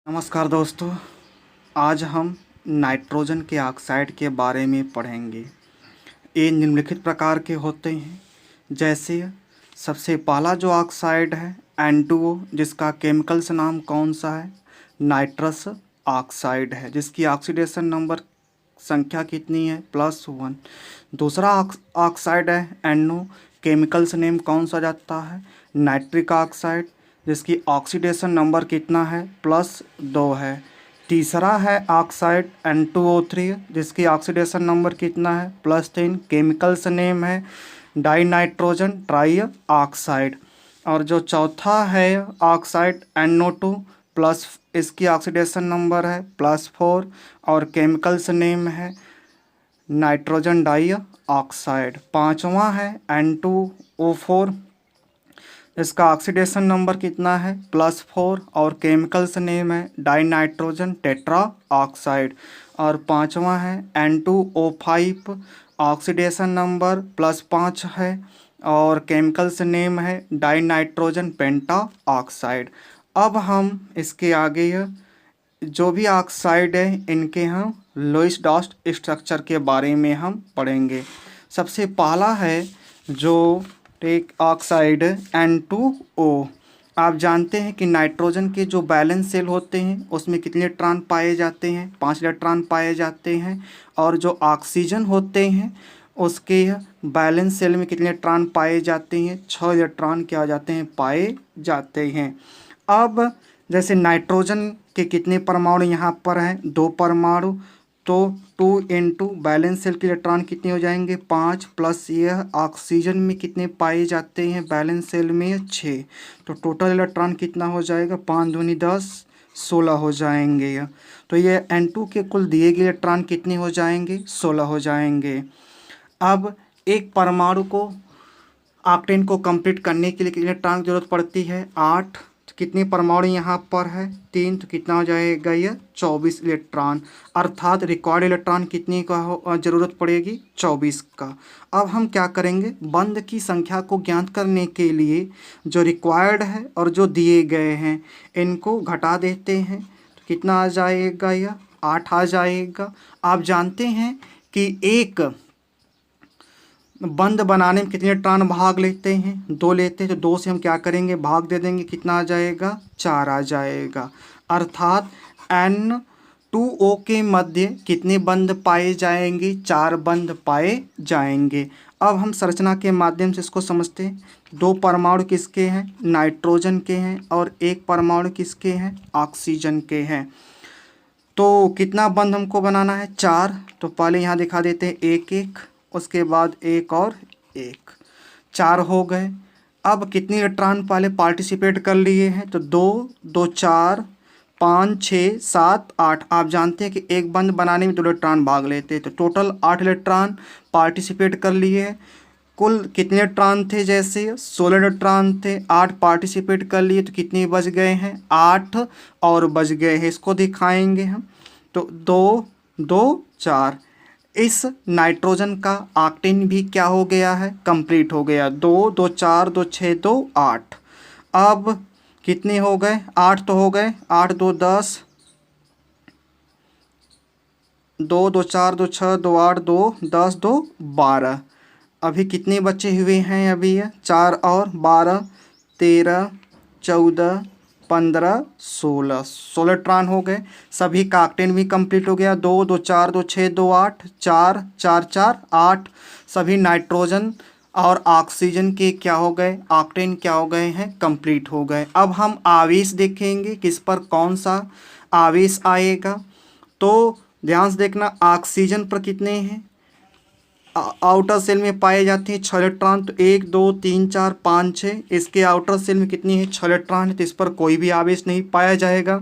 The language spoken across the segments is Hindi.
नमस्कार दोस्तों। आज हम नाइट्रोजन के ऑक्साइड के बारे में पढ़ेंगे। ये निम्नलिखित प्रकार के होते हैं, जैसे सबसे पहला जो ऑक्साइड है N2O, जिसका केमिकल्स नाम कौन सा है, नाइट्रस ऑक्साइड है, जिसकी ऑक्सीडेशन नंबर संख्या कितनी है, +1। दूसरा ऑक्साइड है NO, केमिकल्स नेम कौन सा जाता है, नाइट्रिक ऑक्साइड, जिसकी ऑक्सीडेशन नंबर कितना है, +2 है। तीसरा है ऑक्साइड N2O3, जिसकी ऑक्सीडेशन नंबर कितना है, +3। केमिकल्स नेम है डाई नाइट्रोजन ट्राई ऑक्साइड। और जो चौथा है ऑक्साइड NO2 प्लस, इसकी ऑक्सीडेशन नंबर है +4 और केमिकल्स नेम है नाइट्रोजन डाई ऑक्साइड। पाँचवा है N2O4, इसका ऑक्सीडेशन नंबर कितना है, +4 और केमिकल्स नेम है डाई नाइट्रोजन टेट्रा ऑक्साइड। और पाँचवा है N2O5, ऑक्सीडेशन नंबर +5 है और केमिकल्स नेम है डाई नाइट्रोजन पेंटा ऑक्साइड। अब हम इसके आगे जो भी ऑक्साइड है इनके हम लोइस डॉस्ट स्ट्रक्चर के बारे में हम पढ़ेंगे। सबसे पहला है जो टेक ऑक्साइड N2O। आप जानते हैं कि नाइट्रोजन के जो बैलेंस सेल होते हैं उसमें कितने इलेक्ट्रॉन पाए जाते हैं, 5 इलेक्ट्रॉन पाए जाते हैं। और जो ऑक्सीजन होते हैं उसके बैलेंस सेल में कितने इलेक्ट्रॉन पाए जाते हैं, 6 इलेक्ट्रॉन क्या जाते हैं, पाए जाते हैं। अब जैसे नाइट्रोजन के कितने परमाणु यहाँ पर हैं, 2 परमाणु, तो 2 बैलेंस सेल के इलेक्ट्रॉन कितने हो जाएंगे, 5 प्लस यह ऑक्सीजन में कितने पाए जाते हैं बैलेंस सेल में, 6। तो टोटल इलेक्ट्रॉन कितना हो जाएगा, 5 दूनी 10, 16 हो जाएंगे। तो ये N2 के कुल दिए गए इलेक्ट्रॉन कितने हो जाएंगे, 16 हो जाएंगे। अब एक परमाणु को ऑक्टेन को कंप्लीट करने के लिए कितने इलेक्ट्रॉन की जरूरत पड़ती है, 8। तो कितने परमाणु यहाँ पर है, 3, तो कितना हो जाएगा, यह 24 इलेक्ट्रॉन। अर्थात रिक्वायर्ड इलेक्ट्रॉन कितने का जरूरत पड़ेगी, 24 का। अब हम क्या करेंगे, बंध की संख्या को ज्ञात करने के लिए जो रिक्वायर्ड है और जो दिए गए हैं इनको घटा देते हैं। तो कितना आ जाएगा, यह 8 आ जाएगा। आप जानते हैं कि एक बंद बनाने में कितने इलेक्ट्रॉन भाग लेते हैं, 2 लेते हैं। तो 2 से हम क्या करेंगे, भाग दे देंगे, कितना आ जाएगा, 4 आ जाएगा। अर्थात N2O के मध्य कितने बंध पाए जाएंगे, 4 बंध पाए जाएंगे। अब हम संरचना के माध्यम से इसको समझते हैं। 2 परमाणु किसके हैं, नाइट्रोजन के हैं, और 1 परमाणु किसके हैं, ऑक्सीजन के हैं। तो कितना बंध हमको बनाना है, 4। तो पहले यहाँ दिखा देते हैं 1 1, उसके बाद 1 और 1, 4 हो गए। अब कितने इलेक्ट्रॉन पहले पार्टिसिपेट कर लिए हैं, तो 2 2 4 5 6 7 8। आप जानते हैं कि एक बंद बनाने में 2 इलेक्ट्रॉन भाग लेते हैं, तो टोटल 8 इलेक्ट्रॉन पार्टिसिपेट कर लिए हैं। कुल कितने इलेक्ट्रॉन थे, जैसे 16 इलेक्ट्रॉन थे, 8 पार्टिसिपेट कर लिए, तो कितने बच गए हैं, 8 और बच गए हैं। इसको दिखाएंगे हम। तो 2 2 4, इस नाइट्रोजन का ऑक्टेन भी क्या हो गया है, कंप्लीट हो गया। 2 2 4 2 6 2 8। अब कितने हो गए, 8 तो हो गए, 8 2 10, 2 2 4 2 6 2 8 2 10 2 12। अभी कितने बचे हुए हैं, अभी 4 और 12 13 14 15 16 इलेक्ट्रॉन हो गए। सभी का ऑक्टेन भी कंप्लीट हो गया। 2 2 4 2 6 2 8 4 4 4 8। सभी नाइट्रोजन और ऑक्सीजन के क्या हो गए, ऑक्टेन क्या हो गए हैं, कंप्लीट हो गए। अब हम आवेश देखेंगे, किस पर कौन सा आवेश आएगा। तो ध्यान से देखना, ऑक्सीजन पर कितने हैं, आउटर सेल में पाए जाते हैं 6 इलेक्ट्रॉन। तो 1 2 3 4 5 6, इसके आउटर सेल में कितनी है, 6 इलेक्ट्रॉन है, तो इस पर कोई भी आवेश नहीं पाया जाएगा।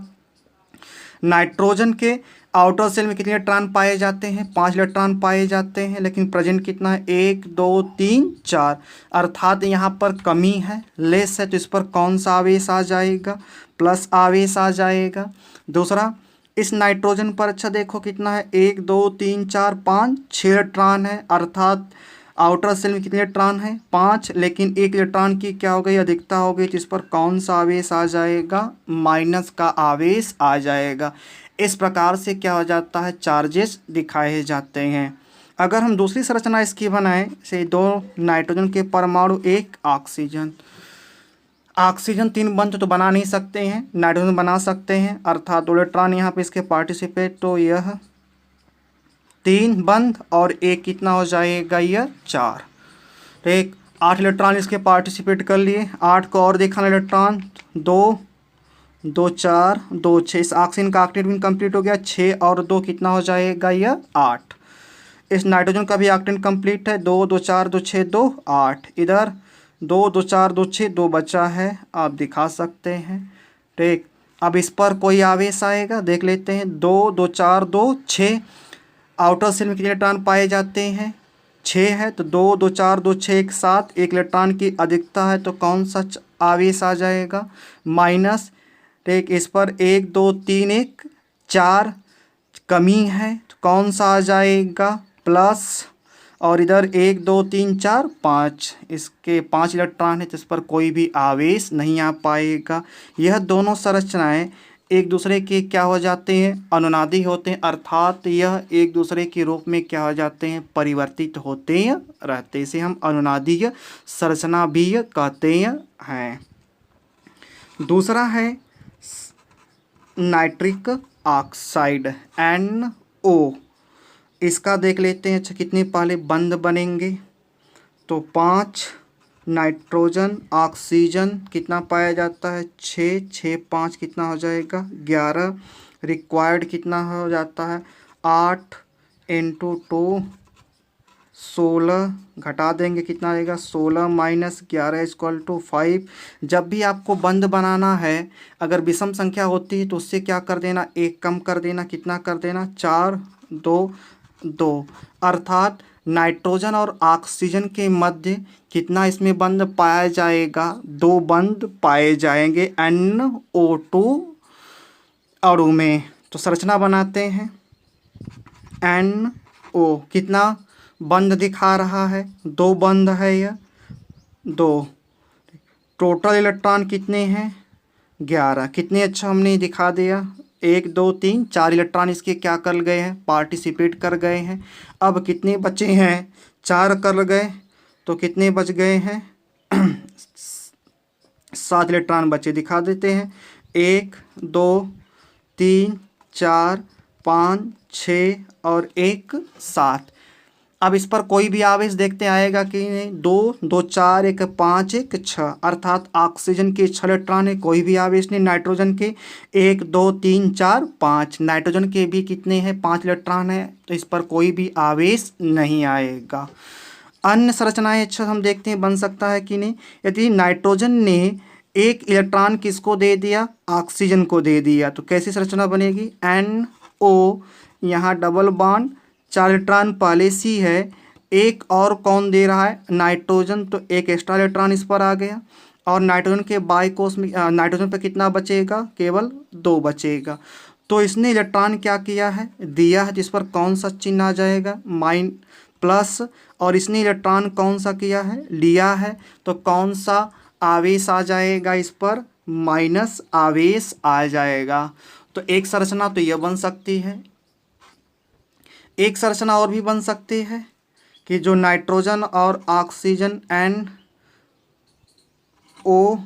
नाइट्रोजन के आउटर सेल में कितने इलेक्ट्रॉन पाए जाते हैं, 5 इलेक्ट्रॉन पाए जाते हैं, लेकिन प्रेजेंट कितना है, 1 2 3 4। अर्थात यहाँ पर कमी है, लेस है, तो इस पर कौन सा आवेश आ जाएगा, प्लस आवेश आ जाएगा। दूसरा, इस नाइट्रोजन पर अच्छा देखो कितना है, 1 2 3 4 5 6 इलेक्ट्रॉन है। अर्थात आउटर सेल में कितने इलेक्ट्रॉन है 5, लेकिन एक इलेक्ट्रॉन की क्या हो गई अधिकता हो गई, तो इस पर कौन सा आवेश आ जाएगा, माइनस का आवेश आ जाएगा। इस प्रकार से क्या हो जाता है, चार्जेस दिखाए जाते हैं। अगर हम दूसरी संरचना इसकी बनाएं, से 2 नाइट्रोजन के परमाणु, 1 ऑक्सीजन, ऑक्सीजन 3 बंध तो बना नहीं सकते हैं, नाइट्रोजन बना सकते हैं, अर्थात 2 इलेक्ट्रॉन यहाँ पे इसके पार्टिसिपेट, तो यह 3 बंध और एक कितना हो जाएगा, यह 4। तो एक 8 इलेक्ट्रॉन इसके पार्टिसिपेट कर लिए, 8 को और दिखाना इलेक्ट्रॉन, 2 2 4 2 6, इस ऑक्सीजन का ऑक्टेट भी कंप्लीट हो गया, 6 और 2 कितना हो जाएगा, यह 8। इस नाइट्रोजन का भी ऑक्टेट कंप्लीट है, 2 2 4 2 6 2 8, इधर 2 2 4 2 6 2 बचा है, आप दिखा सकते हैं। ठीक, अब इस पर कोई आवेश आएगा, देख लेते हैं, 2 2 4 2 6, आउटर सेल में कितने इलेक्ट्रॉन पाए जाते हैं, 6 है, तो 2 2 4 2 6 एक साथ, एक इलेक्ट्रॉन की अधिकता है, तो कौन सा आवेश आ जाएगा, माइनस। ठीक, इस पर 1 2 3 1 4 कमी है, तो कौन सा आ जाएगा, प्लस। और इधर 1 2 3 4 5, इसके 5 इलेक्ट्रॉन है, तो इस पर कोई भी आवेश नहीं आ पाएगा। यह दोनों संरचनाएं एक दूसरे के क्या हो जाते हैं, अनुनादी होते हैं, अर्थात यह एक दूसरे के रूप में क्या हो जाते हैं, परिवर्तित होते हैं रहते, इसे हम अनुनादीय संरचना भी कहते हैं। दूसरा है नाइट्रिक ऑक्साइड NO, इसका देख लेते हैं। अच्छा, कितने पहले बंध बनेंगे, तो 5 नाइट्रोजन ऑक्सीजन कितना पाया जाता है, 6 6 5 कितना हो जाएगा, 11। रिक्वायर्ड कितना हो जाता है, 8 × 2 16, घटा देंगे कितना आएगा, 16 - 11 = 5। जब भी आपको बंध बनाना है, अगर विषम संख्या होती है तो उससे क्या कर देना, 1 कम कर देना, कितना कर देना, 4 2 2, अर्थात नाइट्रोजन और ऑक्सीजन के मध्य कितना इसमें बंध पाया जाएगा, 2 बंध पाए जाएंगे NO2 अणु में। तो संरचना बनाते हैं, NO कितना बंध दिखा रहा है, 2 बंध है, यह 2। टोटल इलेक्ट्रॉन कितने हैं, 11। कितने अच्छा हमने दिखा दिया, 1 2 3 4 इलेक्ट्रॉन इसके क्या कर गए हैं, पार्टिसिपेट कर गए हैं। अब कितने बचे हैं, 4 कर गए, तो कितने बच गए हैं 7 इलेक्ट्रॉन बचे, दिखा देते हैं, 1 2 3 4 5 6 और 1 7। अब इस पर कोई भी आवेश देखते आएगा कि नहीं, 2 2 4 1 5 1 6, अर्थात ऑक्सीजन के 6 इलेक्ट्रॉन है, कोई भी आवेश नहीं। नाइट्रोजन के 1 2 3 4 5, नाइट्रोजन के भी कितने हैं, 5 इलेक्ट्रॉन है, तो इस पर कोई भी आवेश नहीं आएगा। अन्य संरचनाएं अच्छा हम देखते हैं बन सकता है कि नहीं। यदि नाइट्रोजन ने 1 इलेक्ट्रॉन किसको दे दिया, ऑक्सीजन को दे दिया, तो कैसी संरचना बनेगी, NO, यहाँ डबल बॉन्ड, 4 इलेक्ट्रॉन पहले सी है, एक और कौन दे रहा है, नाइट्रोजन, तो एक एक्स्ट्रा इलेक्ट्रॉन इस पर आ गया। और नाइट्रोजन के बाई कोस में नाइट्रोजन पर कितना बचेगा, केवल 2 बचेगा। तो इसने इलेक्ट्रॉन क्या किया है, दिया है, जिस पर कौन सा चिन्ह आ जाएगा, प्लस। और इसने इलेक्ट्रॉन कौन सा किया है, लिया है, तो कौन सा आवेश आ जाएगा, इस पर माइनस आवेश आ जाएगा। तो एक संरचना तो यह बन सकती है। एक संरचना और भी बन सकती है कि जो नाइट्रोजन और ऑक्सीजन NO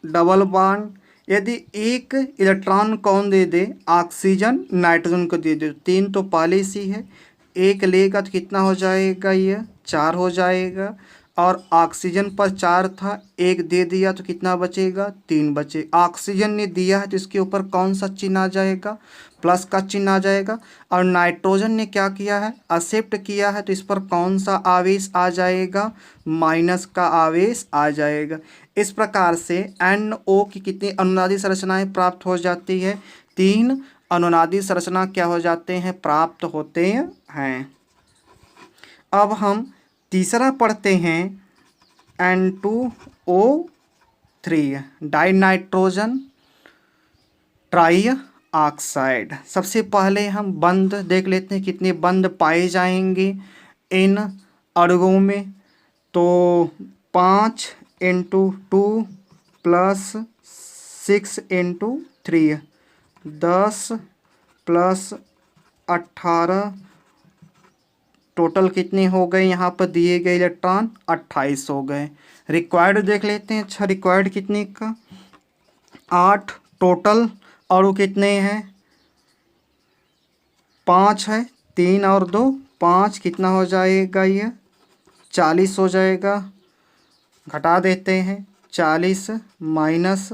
डबल बॉन्ड, यदि एक इलेक्ट्रॉन कौन दे दे, ऑक्सीजन नाइट्रोजन को दे दे, 3 तो पहले सी है, 1 लेगा तो कितना हो जाएगा, यह 4 हो जाएगा। और ऑक्सीजन पर 4 था, 1 दे दिया तो कितना बचेगा, 3 बचे। ऑक्सीजन ने दिया है तो इसके ऊपर कौन सा चिन्ह आ जाएगा, प्लस का चिन्ह आ जाएगा। और नाइट्रोजन ने क्या किया है, एक्सेप्ट किया है, तो इस पर कौन सा आवेश आ जाएगा, माइनस का आवेश आ जाएगा। इस प्रकार से NO की कितनी अनुनादी संरचनाएं प्राप्त हो जाती है, 3 अनुनादी संरचना क्या हो जाते हैं, प्राप्त होते हैं। अब हम तीसरा पढ़ते हैं, N2O3 die nitrogen try oxide. सबसे पहले हम बंध देख लेते हैं, कितने बंध पाए जाएंगे इन अणुओं में, तो 5 into 2 plus 6 into 3, 10 plus 18, total कितने हो गए यहाँ पर दिए गए इलेक्ट्रॉन? 28 हो गए। रिक्वायर्ड देख लेते हैं। अच्छा, रिक्वायर्ड कितने का? 8। टोटल अणु कितने हैं? 5 है। 3 और 2 5, कितना हो जाएगा ये? 40 हो जाएगा। घटा देते हैं। 40 माइनस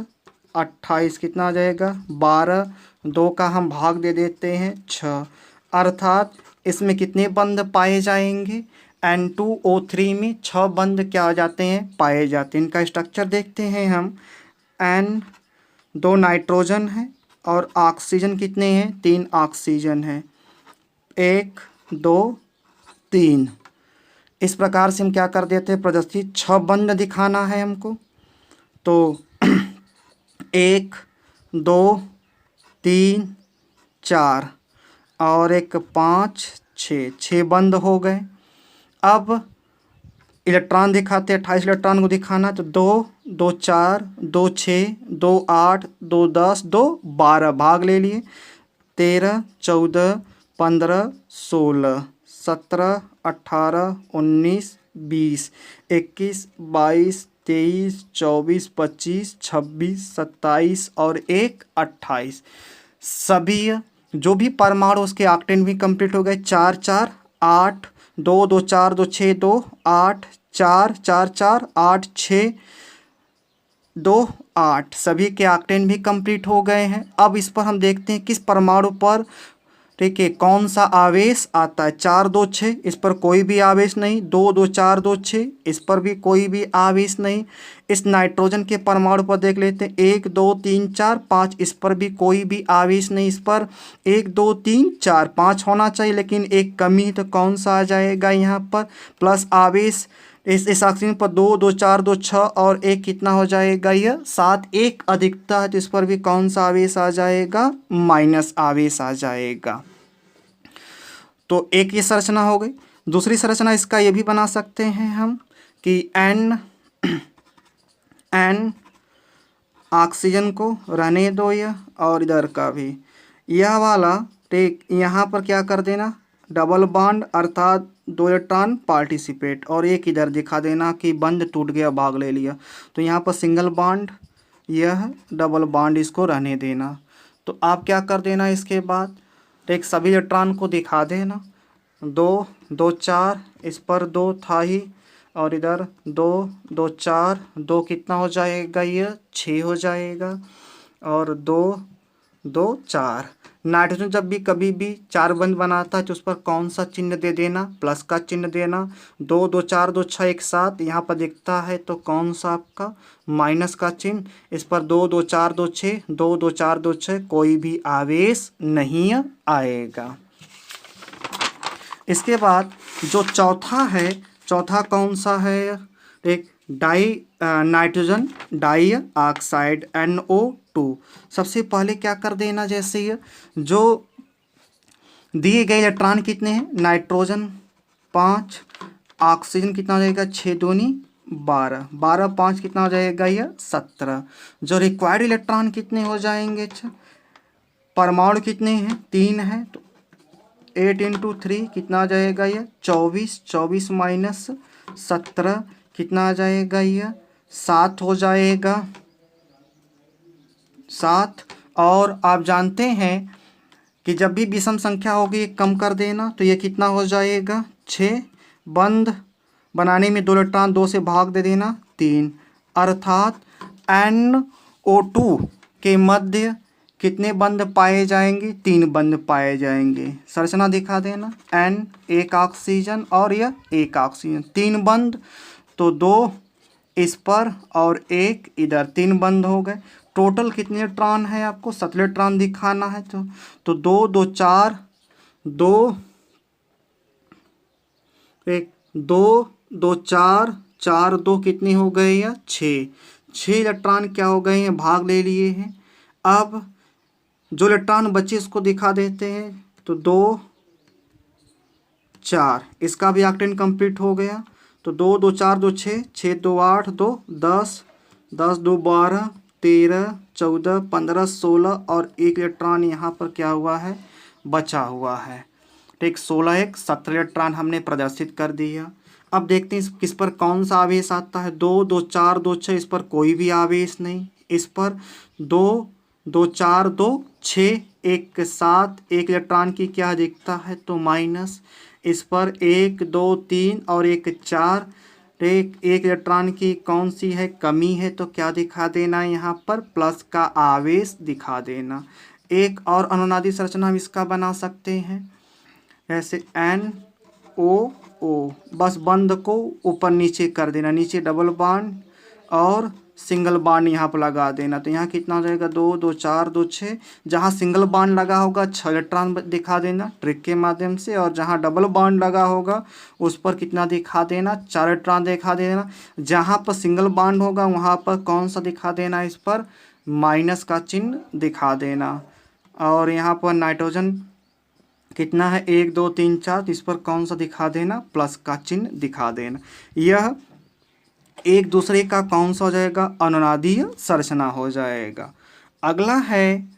28 कितना आ जाएगा? 12। 2 का हम भाग दे देते हैं 6। अर्थात इसमें कितने बंध पाए जाएंगे? N2O3 में 6 बंध क्या हो जाते हैं? पाए जाते हैं। इनका स्ट्रक्चर देखते हैं हम। N 2 नाइट्रोजन है और ऑक्सीजन कितने हैं? 3 ऑक्सीजन है। 1 2 3। इस प्रकार से हम क्या कर देते हैं? प्रदर्शित 6 बंध दिखाना है हमको, तो 1 2 3 4 और एक 5 6 बंद हो गए। अब इलेक्ट्रॉन दिखाते हैं। 28 इलेक्ट्रॉन को दिखाना, तो 2 2 4 2 6 2 8 2 10 2 12 भाग ले लिए। 13 14 15 16 17 18 19 20 21 22 23 24 25 26 27 और 1 28। सभी जो भी परमाणु उसके ऑक्टेन भी कंप्लीट हो गए। 4 4 8 2 2 4 2 6 2 8 4 4 4 8 6 2 8, सभी के ऑक्टेन भी कंप्लीट हो गए हैं। अब इस पर हम देखते हैं किस परमाणु पर, ठीक है, कौन सा आवेश आता है। 4 2 6, इस पर कोई भी आवेश नहीं। 2 2 4 2 6, इस पर भी कोई भी आवेश नहीं। इस नाइट्रोजन के परमाणु पर देख लेते हैं। 1 2 3 4 5, इस पर भी कोई भी आवेश नहीं। इस पर 1 2 3 4 5 होना चाहिए, लेकिन एक कमी है, तो कौन सा आ जाएगा यहाँ पर? प्लस आवेश। इस ऑक्सीजन पर 2 2 4 2 6 और 1 कितना हो जाएगा? यह 7। 1 अधिकता है, तो इस पर भी कौन सा आवेश आ जाएगा? माइनस आवेश आ जाएगा। तो एक ये संरचना हो गई। दूसरी संरचना इसका ये भी बना सकते हैं हम कि N ऑक्सीजन को रहने दो यह, और इधर का भी यह वाला, ठीक, यहाँ पर क्या कर देना? डबल बॉन्ड, अर्थात 2 इलेक्ट्रॉन पार्टिसिपेट, और एक इधर दिखा देना कि बंध टूट गया, भाग ले लिया। तो यहाँ पर सिंगल बॉन्ड, यह डबल बॉन्ड, इसको रहने देना। तो आप क्या कर देना इसके बाद? एक सभी इलेक्ट्रॉन को दिखा देना। 2 2 4, इस पर 2 था ही, और इधर 2 2 4 2 कितना हो जाएगा? ये 6 हो जाएगा, और 2 2 4। नाइट्रोजन जब भी कभी भी 4 बंध बनाता है तो उस पर कौन सा चिन्ह दे देना? प्लस का चिन्ह देना। 2 2 4 2 6 एक साथ यहाँ पर दिखता है, तो कौन सा आपका? माइनस का चिन्ह। इस पर 2 2 4 2 6 2 2 4 2 6, कोई भी आवेश नहीं आएगा। इसके बाद जो चौथा है, चौथा कौन सा है? एक नाइट्रोजन डाई ऑक्साइड NO2। सबसे पहले क्या कर देना? जैसे ये जो दिए गए इलेक्ट्रॉन कितने हैं? नाइट्रोजन 5, ऑक्सीजन कितना हो जाएगा? 6 दूनी 12, 12 5 कितना हो जाएगा? यह 17। जो रिक्वायर्ड इलेक्ट्रॉन कितने हो जाएंगे? अच्छा, परमाणु कितने हैं? 3 है, तो 8 इंटू 3 कितना आ जाएगा? यह 24। 24 माइनस 17 कितना आ जाएगा? यह 7 हो जाएगा। 7। और आप जानते हैं कि जब भी विषम संख्या होगी कम कर देना, तो ये कितना हो जाएगा? 6। बंध बनाने में 2 इलेक्ट्रॉन 2 से भाग दे देना 3, अर्थात NO2 के मध्य कितने बंध पाए जाएंगे? 3 बंध पाए जाएंगे। संरचना दिखा देना। N एक ऑक्सीजन और यह एक ऑक्सीजन, 3 बंध, तो 2 इस पर और 1 इधर, 3 बंध हो गए। टोटल कितने इलेक्ट्रॉन है? आपको 7 इलेक्ट्रॉन दिखाना है, तो 2 2 4 2 1 2 2 4 4 2 कितने हो गए? या 6 इलेक्ट्रॉन क्या हो गए हैं? भाग ले लिए हैं। अब जो इलेक्ट्रॉन बचे उसको दिखा देते हैं, तो 2 4, इसका भी ऑक्टेन कंप्लीट हो गया। तो 2 2 4 2 6, 6 2 8 2 10, 10 2 12 13 14 15 16 और एक इलेक्ट्रॉन यहाँ पर क्या हुआ है, बचा हुआ है। ठीक, 16 एक 17 इलेक्ट्रॉन हमने प्रदर्शित कर दिया। अब देखते हैं किस पर कौन सा आवेश आता है। 2 2 4 2 6, इस पर कोई भी आवेश नहीं। इस पर 2 2 4 2 6, एक के साथ एक इलेक्ट्रॉन की क्या दिखता है, तो माइनस। इस पर 1 2 3 और एक 4, एक इलेक्ट्रॉन की कौन सी है, कमी है, तो क्या दिखा देना है यहाँ पर, प्लस का आवेश दिखा देना। एक और अनुनादी संरचना हम इसका बना सकते हैं, ऐसे NO, बस बंद को ऊपर नीचे कर देना, नीचे डबल बॉन्ड और सिंगल बॉन्ड यहाँ पर लगा देना। तो यहाँ कितना हो जाएगा, 2 2 4 2 6, जहाँ सिंगल बॉन्ड लगा होगा 6 इलेक्ट्रॉन दिखा देना ट्रिक के माध्यम से, और जहाँ डबल बॉन्ड लगा होगा उस पर कितना दिखा देना, 4 इलेक्ट्रॉन दिखा देना। जहाँ पर सिंगल बॉन्ड होगा वहाँ पर कौन सा दिखा देना, इस पर माइनस का चिन्ह दिखा देना। और यहाँ पर नाइट्रोजन कितना है, 1 2 3 4, तो इस पर कौन सा दिखा देना, प्लस का चिन्ह दिखा देना। यह एक दूसरे का कौन सा हो जाएगा, अनुनादीय संरचना हो जाएगा। अगला है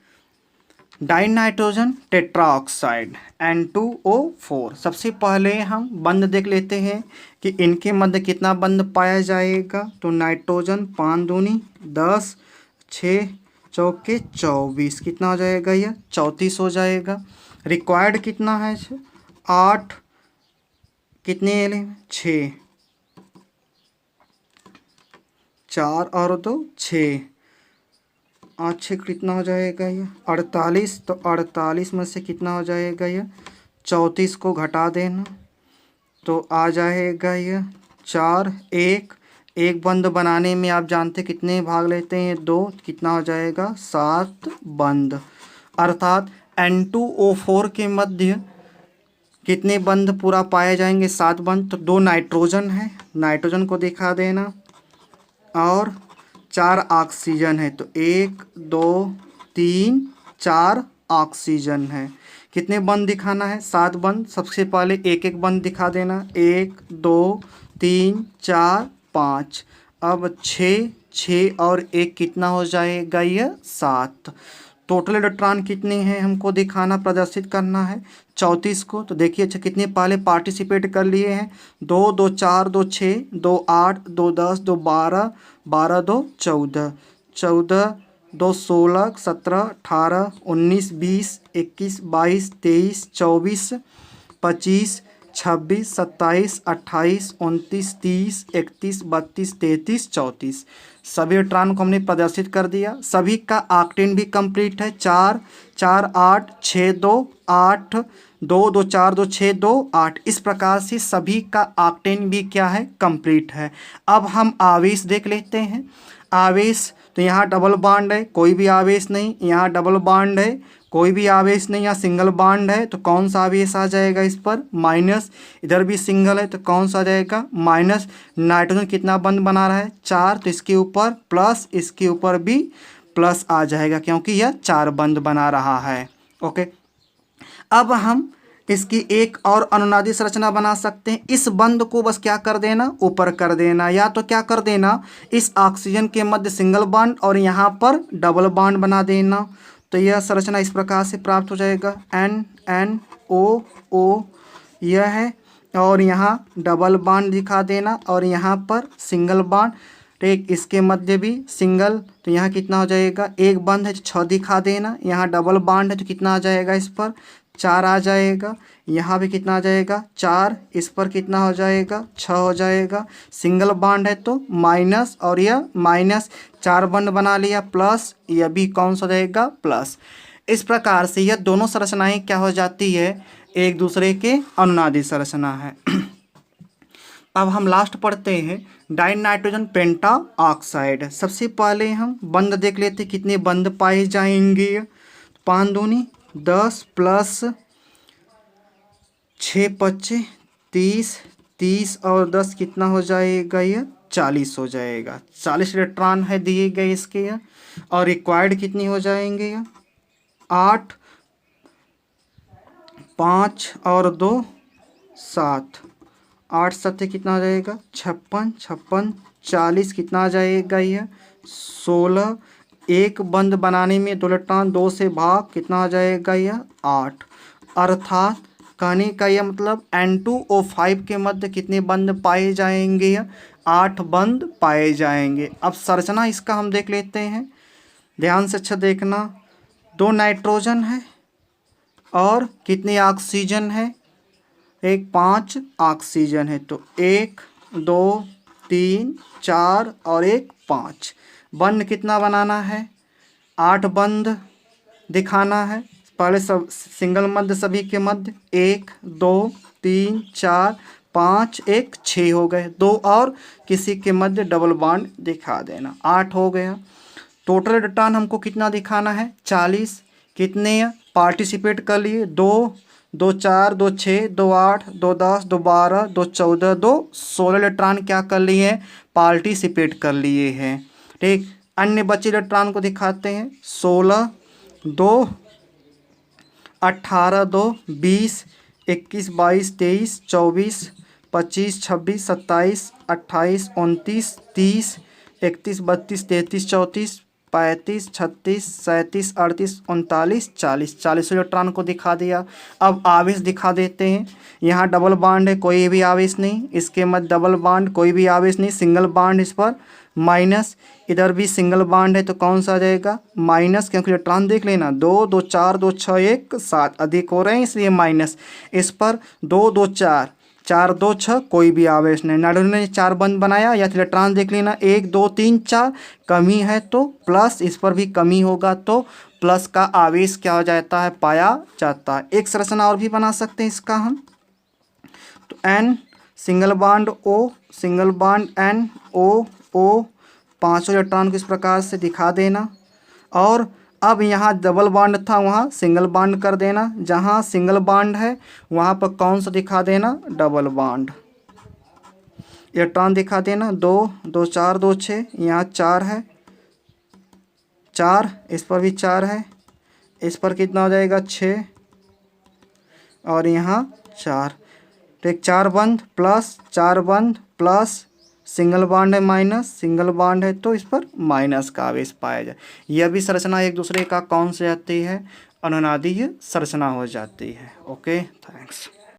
डाइनाइट्रोजन टेट्राऑक्साइड N2O4। सबसे पहले हम बंध देख लेते हैं कि इनके मध्य कितना बंध पाया जाएगा। तो नाइट्रोजन 5 दूनी 10, 6 चौके 24, कितना हो जाएगा, यह 34 हो जाएगा। रिक्वायर्ड कितना है, 8, कितने एलिमेंट, 6, 4 और 2 6, 8 6 कितना हो जाएगा, ये 48। तो 48 में से कितना हो जाएगा, ये 34 को घटा देना, तो आ जाएगा ये 4। एक बंद बनाने में आप जानते कितने भाग लेते हैं, 2, कितना हो जाएगा, 7 बंद। अर्थात N2O4 के मध्य कितने बंध पूरा पाए जाएंगे, 7 बंध। तो 2 नाइट्रोजन है, नाइट्रोजन को दिखा देना, और 4 ऑक्सीजन है। तो 1 2 3 4 ऑक्सीजन है। कितने बंद दिखाना है, 7 बंद। सबसे पहले एक एक बंद दिखा देना, 1 2 3 4 5। अब 6 और 1 कितना हो जाएगा, यह 7। टोटल इलेक्ट्रॉन कितने हैं हमको दिखाना, प्रदर्शित करना है 34 को। तो देखिए अच्छा, कितने पहले पार्टिसिपेट कर लिए हैं, 2 2 4 2 6 2 8 2 10 2 12 12 2 14 14 2 16 17 18 19 20 21 22 23 24 25 26 27 28 29 30 31 32 33 34। सभी इलेक्ट्रॉन को हमने प्रदर्शित कर दिया। सभी का ऑक्टेन भी कंप्लीट है, 4 4 8 6 2 8 2 2 4 2 6 2 8। इस प्रकार से सभी का ऑक्टेन भी क्या है, कंप्लीट है। अब हम आवेश देख लेते हैं। आवेश, तो यहाँ डबल बॉन्ड है, कोई भी आवेश नहीं। यहाँ डबल बॉन्ड है, कोई भी आवेश नहीं। यहाँ सिंगल बॉन्ड है, तो कौन सा आवेश आ जाएगा इस पर, माइनस। इधर भी सिंगल है, तो कौन सा आ जाएगा, माइनस। नाइट्रोजन कितना बंध बना रहा है, 4, तो इसके ऊपर प्लस, इसके ऊपर भी प्लस आ जाएगा, क्योंकि यह 4 बंध बना रहा है। ओके, अब हम इसकी एक और अनुनादी संरचना बना सकते हैं। इस बंध को बस क्या कर देना, ऊपर कर देना, या तो क्या कर देना, इस ऑक्सीजन के मध्य सिंगल बॉन्ड और यहाँ पर डबल बॉन्ड बना देना। तो यह संरचना इस प्रकार से प्राप्त हो जाएगा, NNOO यह है, और यहाँ डबल बॉन्ड दिखा देना, और यहाँ पर सिंगल बॉन्ड। ठीक, इसके मध्य भी सिंगल, तो यहाँ कितना हो जाएगा, एक बंद है तो 6 दिखा देना। यहाँ डबल बॉन्ड है तो कितना आ जाएगा, इस पर 4 आ जाएगा। यहाँ भी कितना आ जाएगा, 4। इस पर कितना हो जाएगा, 6 हो जाएगा। सिंगल बॉन्ड है तो माइनस, और यह माइनस, 4 बंड बना लिया, प्लस, यह भी कौन सा रहेगा, प्लस। इस प्रकार से यह दोनों संरचनाएं क्या हो जाती है, एक दूसरे के अनुनादी संरचना है। अब हम लास्ट पढ़ते हैं डाइनाइट्रोजन पेंटा ऑक्साइड। सबसे पहले हम बंद देख लेते कितने बंद पाए जाएंगे। 5 दूनी 10 प्लस 6 25 30, 30 और 10 कितना हो जाएगा, यह 40 हो जाएगा। 40 इलेक्ट्रॉन है दिए गए इसके, यह और रिक्वायर्ड कितनी हो जाएंगे, यह 8, 5 और 2 7, 8 सत्ते कितना आ जाएगा 56, 56 40 कितना आ जाएगा यह 16। एक बंद बनाने में 2 इलेक्ट्रॉन 2 से भाग कितना आ जाएगा यह 8। अर्थात कहने का यह मतलब N2O5 के मध्य कितने बंद पाए जाएंगे यह 8 बंद पाए जाएंगे। अब संरचना इसका हम देख लेते हैं, ध्यान से अच्छा देखना। 2 नाइट्रोजन है और कितने ऑक्सीजन है, एक 5 ऑक्सीजन है, तो 1 2 3 4 और एक 5। बंद कितना बनाना है 8 बंद दिखाना है। पहले सब सिंगल मध्य सभी के मध्य 1 2 3 4 5 1 6 हो गए, 2 और किसी के मध्य डबल बॉन्ड दिखा देना, 8 हो गया। टोटल इलेक्ट्रॉन हमको कितना दिखाना है 40। कितने पार्टिसिपेट कर लिए 2 2 4 2 6 2 8 2 10 2 12 2 14 2 16 इलेक्ट्रॉन क्या कर लिए हैं पार्टिसिपेट कर लिए हैं। ठीक, अन्य बचे इलेक्ट्रॉन को दिखाते हैं 16 2 18 2 20 21 22 23 24 25 26 27 28 29 30 31 32 33 34 35 36 37 38 39 40 40 इलेक्ट्रॉन को दिखा दिया। अब आवेश दिखा देते हैं। यहाँ डबल बॉन्ड है, कोई भी आवेश नहीं, इसके मध्य डबल बॉन्ड कोई भी आवेश नहीं, सिंगल बॉन्ड इस पर माइनस, इधर भी सिंगल बॉन्ड है तो कौन सा आ जाएगा माइनस, क्योंकि इलेक्ट्रॉन देख लेना 2 2 4 2 6 1 7 अधिक हो रहे हैं इसलिए माइनस। इस पर 2 2 4 4 2 6 कोई भी आवेश नहीं, नाइट्रोजन ने 4 बंद बनाया या इलेक्ट्रॉन देख लेना 1 2 3 4 कमी है तो प्लस, इस पर भी कमी होगा तो प्लस का आवेश क्या हो जाता है पाया जाता है। एक संरचना और भी बना सकते हैं इसका हम, तो N single bond O single bond N O O 5 electron को इस प्रकार से दिखा देना। और अब यहाँ डबल बॉन्ड था वहाँ सिंगल बॉन्ड कर देना, जहाँ सिंगल बॉन्ड है वहाँ पर कौन सा दिखा देना डबल बॉन्ड, इलेक्ट्रॉन दिखा देना 2 2 4 2 6, यहाँ 4 है 4, इस पर भी 4 है, इस पर कितना हो जाएगा 6 और यहाँ 4, तो एक 4 बंद प्लस 4 बंद प्लस सिंगल बॉन्ड है माइनस, सिंगल बॉन्ड है तो इस पर माइनस का आवेश पाया जाए। यह भी संरचना एक दूसरे का कौन से जाती है अनुनादीय संरचना हो जाती है। Okay, thanks.